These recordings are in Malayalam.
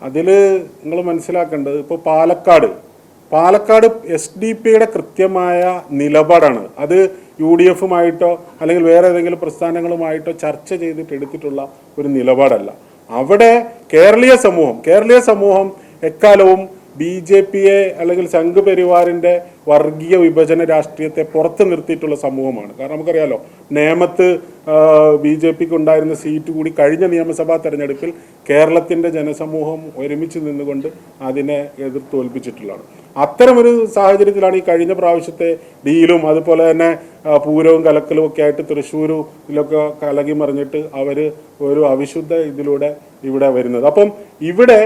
അതിൽ നിങ്ങൾ മനസ്സിലാക്കേണ്ടത് ഇപ്പോൾ പാലക്കാട് SDP-യുടെ കൃത്യമായ നിലപാടാണ്. അത് UDF-ഉമായിട്ടോ അല്ലെങ്കിൽ വേറെ ഏതെങ്കിലും പ്രസ്ഥാനങ്ങളുമായിട്ടോ ചർച്ച ചെയ്തിട്ട് എടുത്തിട്ടുള്ള ഒരു നിലപാടല്ല. അവിടെ കേരളീയ സമൂഹം എക്കാലവും BJP-യെ അല്ലെങ്കിൽ സംഘ് പരിവാറിൻ്റെ വർഗീയ വിഭജന രാഷ്ട്രീയത്തെ പുറത്ത് നിർത്തിയിട്ടുള്ള സമൂഹമാണ്. കാരണം നമുക്കറിയാലോ, നേമത്ത് BJP-ക്ക് ഉണ്ടായിരുന്ന സീറ്റ് കൂടി കഴിഞ്ഞ നിയമസഭാ തെരഞ്ഞെടുപ്പിൽ കേരളത്തിൻ്റെ ജനസമൂഹം ഒരുമിച്ച് നിന്നുകൊണ്ട് അതിനെ എതിർത്ത് തോൽപ്പിച്ചിട്ടുള്ളതാണ്. അത്തരമൊരു സാഹചര്യത്തിലാണ് ഈ കഴിഞ്ഞ പ്രാവശ്യത്തെ ഡീലും അതുപോലെ തന്നെ പൂരവും കലക്കലും ഒക്കെ ആയിട്ട് തൃശ്ശൂരിലൊക്കെ കലകി മറിഞ്ഞിട്ട് അവർ ഒരു അവിശുദ്ധ ഇതിലൂടെ ഇവിടെ വരുന്നത്. അപ്പം ഇവിടെ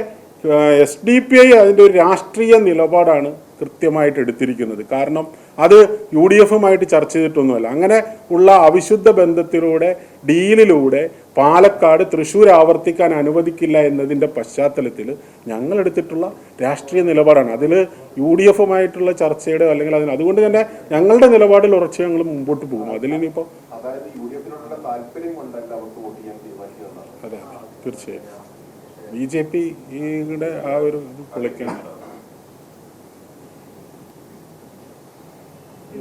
SDP-ഐ അതിൻ്റെ ഒരു രാഷ്ട്രീയ നിലപാടാണ് കൃത്യമായിട്ട് എടുത്തിരിക്കുന്നത്. കാരണം അത് UDF-ഉമായിട്ട് ചർച്ച ചെയ്തിട്ടൊന്നുമല്ല. അങ്ങനെ ഉള്ള അവിശുദ്ധ ബന്ധത്തിലൂടെ ഡീലിലൂടെ പാലക്കാട് തൃശ്ശൂർ ആവർത്തിക്കാൻ അനുവദിക്കില്ല എന്നതിൻ്റെ പശ്ചാത്തലത്തിൽ ഞങ്ങൾ എടുത്തിട്ടുള്ള രാഷ്ട്രീയ നിലപാടാണ്. അതിൽ UDF-ഉമായിട്ടുള്ള ചർച്ചയുടെ അല്ലെങ്കിൽ അതുകൊണ്ട് തന്നെ ഞങ്ങളുടെ നിലപാടിൽ ഉറച്ച് ഞങ്ങൾ മുമ്പോട്ട് പോകും. അതിലിനിപ്പോൾ അതെ തീർച്ചയായും BJP-യുടെ ആ ഒരു ഇത് പൊളിക്കണം.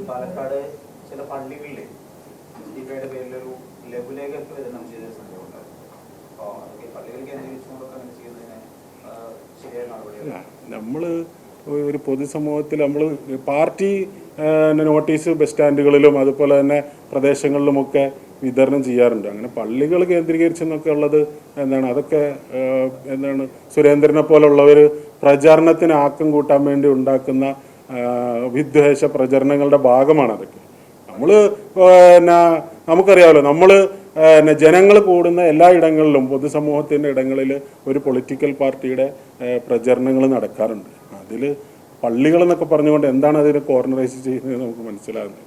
പാലക്കാട് ചില പള്ളികളിൽ SDPയുടെ പേരിലൊരു ലഘുലേഖ വിതരണം ചെയ്ത സംഭവമുണ്ട്. അപ്പോൾ അതൊക്കെ പള്ളികൾ കേന്ദ്രീകരിച്ചുകൊണ്ടൊക്കെ അങ്ങനെ ചെയ്യുന്നതിന് ശരിയായ നടപടിയല്ല. നമ്മൾ ഒരു പൊതുസമൂഹത്തിൽ നമ്മൾ പാർട്ടി നോട്ടീസ് ബസ് സ്റ്റാൻഡുകളിലും അതുപോലെ തന്നെ പ്രദേശങ്ങളിലുമൊക്കെ വിതരണം ചെയ്യാറുണ്ട്. അങ്ങനെ പള്ളികൾ കേന്ദ്രീകരിച്ചെന്നൊക്കെ ഉള്ളത് അതൊക്കെ സുരേന്ദ്രനെ പോലുള്ളവർ പ്രചാരണത്തിന് ആക്കം കൂട്ടാൻ വേണ്ടി ഉണ്ടാക്കുന്ന വിദ്വേഷ പ്രചരണങ്ങളുടെ ഭാഗമാണ് അതൊക്കെ. നമുക്കറിയാമല്ലോ, നമ്മൾ ജനങ്ങൾ കൂടുന്ന എല്ലാ ഇടങ്ങളിലും പൊതുസമൂഹത്തിൻ്റെ ഇടങ്ങളിൽ ഒരു പൊളിറ്റിക്കൽ പാർട്ടിയുടെ പ്രചരണങ്ങൾ നടക്കാറുണ്ട്. അതിൽ പള്ളികൾ എന്നൊക്കെ പറഞ്ഞുകൊണ്ട് എന്താണ് അതിനെ കോർണറൈസ് ചെയ്യുന്നത് നമുക്ക് മനസ്സിലാകുന്നത്.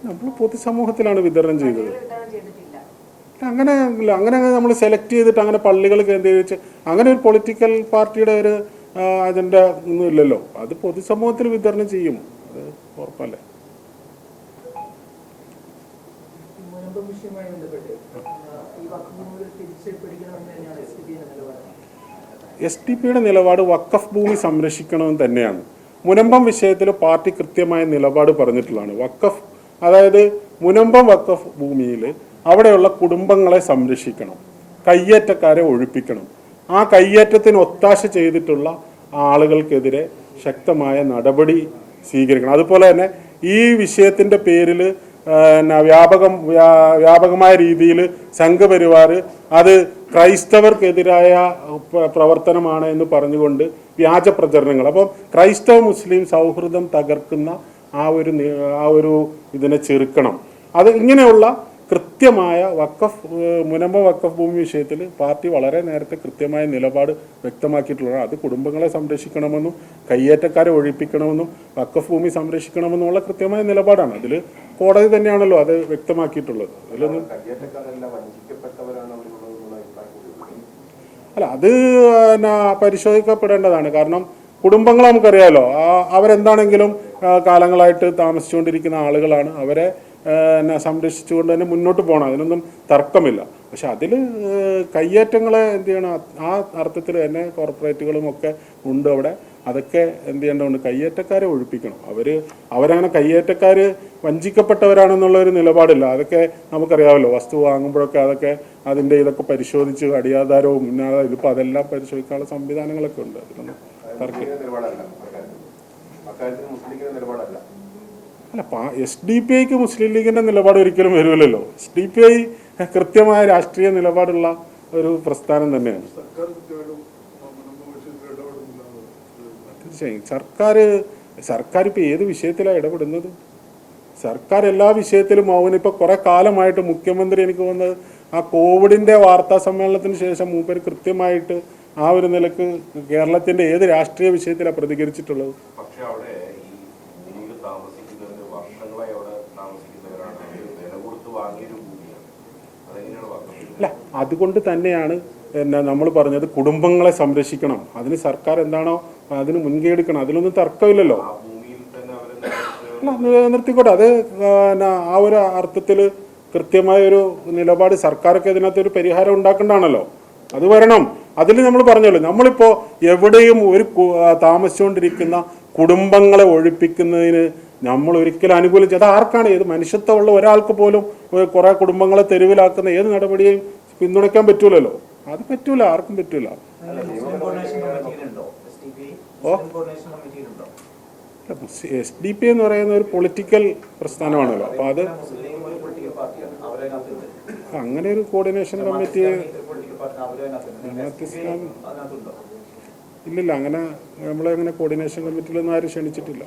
നമ്മൾ പൊതുസമൂഹത്തിലാണ് വിതരണം ചെയ്തത്. അങ്ങനെ നമ്മൾ സെലക്ട് ചെയ്തിട്ട് അങ്ങനെ പള്ളികൾ കേന്ദ്രീകരിച്ച് അങ്ങനെ ഒരു പൊളിറ്റിക്കൽ പാർട്ടിയുടെ ഒരു അജണ്ട ഒന്നും ഇല്ലല്ലോ. അത് പൊതുസമൂഹത്തിൽ വിതരണം ചെയ്യും, അത് ഉറപ്പല്ലേ. SDP-യുടെ നിലപാട് വഖഫ് ഭൂമി സംരക്ഷിക്കണമെന്ന് തന്നെയാണ്. മുനമ്പം വിഷയത്തിൽ പാർട്ടി കൃത്യമായ നിലപാട് പറഞ്ഞിട്ടുള്ളതാണ്. അതായത് മുനമ്പം വഖഫ് ഭൂമിയിൽ അവിടെയുള്ള കുടുംബങ്ങളെ സംരക്ഷിക്കണം, കയ്യേറ്റക്കാരെ ഒഴിപ്പിക്കണം. ആ കയ്യേറ്റത്തിന് ഒത്താശ ചെയ്തിട്ടുള്ള ആളുകൾക്കെതിരെ ശക്തമായ നടപടി സ്വീകരിക്കണം. അതുപോലെ തന്നെ ഈ വിഷയത്തിൻ്റെ പേരിൽ വ്യാപകമായ രീതിയിൽ സംഘപരിവാർ അത് ക്രൈസ്തവർക്കെതിരായ പ്രവർത്തനമാണ് എന്ന് പറഞ്ഞുകൊണ്ട് വ്യാജ പ്രചരണങ്ങൾ. അപ്പം ക്രൈസ്തവ മുസ്ലിം സൗഹൃദം തകർക്കുന്ന ആ ഒരു ഇതിനെ ചെറുക്കണം. അത് ഇങ്ങനെയുള്ള കൃത്യമായ മുനമ്പം വഖഫ് ഭൂമി വിഷയത്തിൽ പാർട്ടി വളരെ നേരത്തെ കൃത്യമായ നിലപാട് വ്യക്തമാക്കിയിട്ടുള്ളതാണ്. അത് കുടുംബങ്ങളെ സംരക്ഷിക്കണമെന്നും കയ്യേറ്റക്കാരെ ഒഴിപ്പിക്കണമെന്നും വഖഫ് ഭൂമി സംരക്ഷിക്കണമെന്നുള്ള കൃത്യമായ നിലപാടാണ്. അതിൽ കോടതി തന്നെയാണല്ലോ അത് വ്യക്തമാക്കിയിട്ടുള്ളത്. അതിലൊന്നും അല്ല, അത് പരിശോധിക്കപ്പെടേണ്ടതാണ്. കാരണം കുടുംബങ്ങൾ നമുക്കറിയാമല്ലോ, അവരെന്താണെങ്കിലും കാലങ്ങളായിട്ട് താമസിച്ചുകൊണ്ടിരിക്കുന്ന ആളുകളാണ്. അവരെ സംരക്ഷിച്ചുകൊണ്ട് തന്നെ മുന്നോട്ട് പോകണം, അതിനൊന്നും തർക്കമില്ല. പക്ഷെ അതിൽ കയ്യേറ്റങ്ങളെ എന്ത് ചെയ്യണം, ആ അർത്ഥത്തിൽ തന്നെ കോർപ്പറേറ്റുകളും ഒക്കെ ഉണ്ട് അവിടെ. അതൊക്കെ എന്ത് ചെയ്യേണ്ടതുണ്ട്, കയ്യേറ്റക്കാരെ ഒഴിപ്പിക്കണം. അവരങ്ങനെ കയ്യേറ്റക്കാർ വഞ്ചിക്കപ്പെട്ടവരാണെന്നുള്ള ഒരു നിലപാടില്ല. അതൊക്കെ നമുക്കറിയാമല്ലോ, വസ്തു വാങ്ങുമ്പോഴൊക്കെ അതൊക്കെ അതിൻ്റെ ഇതൊക്കെ പരിശോധിച്ച് അടിയാധാരവും മുന്നാധാരം ഇതിപ്പോൾ അതെല്ലാം പരിശോധിക്കാനുള്ള സംവിധാനങ്ങളൊക്കെ ഉണ്ട്. അതിലൊന്നും തർക്കം അല്ല. SDP-ക്ക് മുസ്ലിം ലീഗിൻ്റെ നിലപാട് ഒരിക്കലും വരുമല്ലോ. SDP-ഐ കൃത്യമായ രാഷ്ട്രീയ നിലപാടുള്ള ഒരു പ്രസ്ഥാനം തന്നെയാണ്. തീർച്ചയായും സർക്കാർ ഇപ്പോൾ ഏത് വിഷയത്തിലാണ് ഇടപെടുന്നത്? സർക്കാർ എല്ലാ വിഷയത്തിലും ഇപ്പോൾ കുറേ കാലമായിട്ട് മുഖ്യമന്ത്രി, എനിക്ക് തോന്നുന്നത് ആ കോവിഡിൻ്റെ വാർത്താ സമ്മേളനത്തിന് ശേഷം മൂപ്പര് കൃത്യമായിട്ട് ആ ഒരു നിലക്ക് കേരളത്തിൻ്റെ ഏത് രാഷ്ട്രീയ വിഷയത്തിലാണ് പ്രതികരിച്ചിട്ടുള്ളത്? അല്ല, അതുകൊണ്ട് തന്നെയാണ് നമ്മൾ പറഞ്ഞത് കുടുംബങ്ങളെ സംരക്ഷിക്കണം. അതിന് സർക്കാർ എന്താണോ അതിന് മുൻകൈ എടുക്കണം. അതിലൊന്നും തർക്കമില്ലല്ലോ. അല്ല, നിർത്തിക്കോട്ടെ. അത് ആ ഒരു അർത്ഥത്തിൽ കൃത്യമായൊരു നിലപാട് സർക്കാരൊക്കെ ഇതിനകത്തൊരു പരിഹാരം ഉണ്ടാക്കേണ്ടതാണല്ലോ. അത് വരണം. അതിൽ നമ്മൾ പറഞ്ഞല്ലോ, നമ്മളിപ്പോൾ എവിടെയും ഒരു താമസിച്ചുകൊണ്ടിരിക്കുന്ന കുടുംബങ്ങളെ ഒഴിപ്പിക്കുന്നതിന് നമ്മൾ ഒരിക്കലും അനുകൂലിച്ച്, അത് ആർക്കാണ്, ഏത് മനുഷ്യത്വമുള്ള ഒരാൾക്ക് പോലും കുറേ കുടുംബങ്ങളെ തെരുവിലാക്കുന്ന ഏത് നടപടിയും പിന്തുണയ്ക്കാൻ പറ്റൂലല്ലോ. അത് പറ്റൂല, ആർക്കും പറ്റൂല. SDP എന്ന് പറയുന്ന ഒരു പൊളിറ്റിക്കൽ പ്രസ്ഥാനമാണല്ലോ. അപ്പോൾ അത് അങ്ങനെ ഒരു കോർഡിനേഷൻ കമ്മിറ്റി ഇല്ലില്ല. അങ്ങനെ നമ്മളെ അങ്ങനെ കോർഡിനേഷൻ കമ്മിറ്റിയിലൊന്നും ആരും ക്ഷണിച്ചിട്ടില്ല.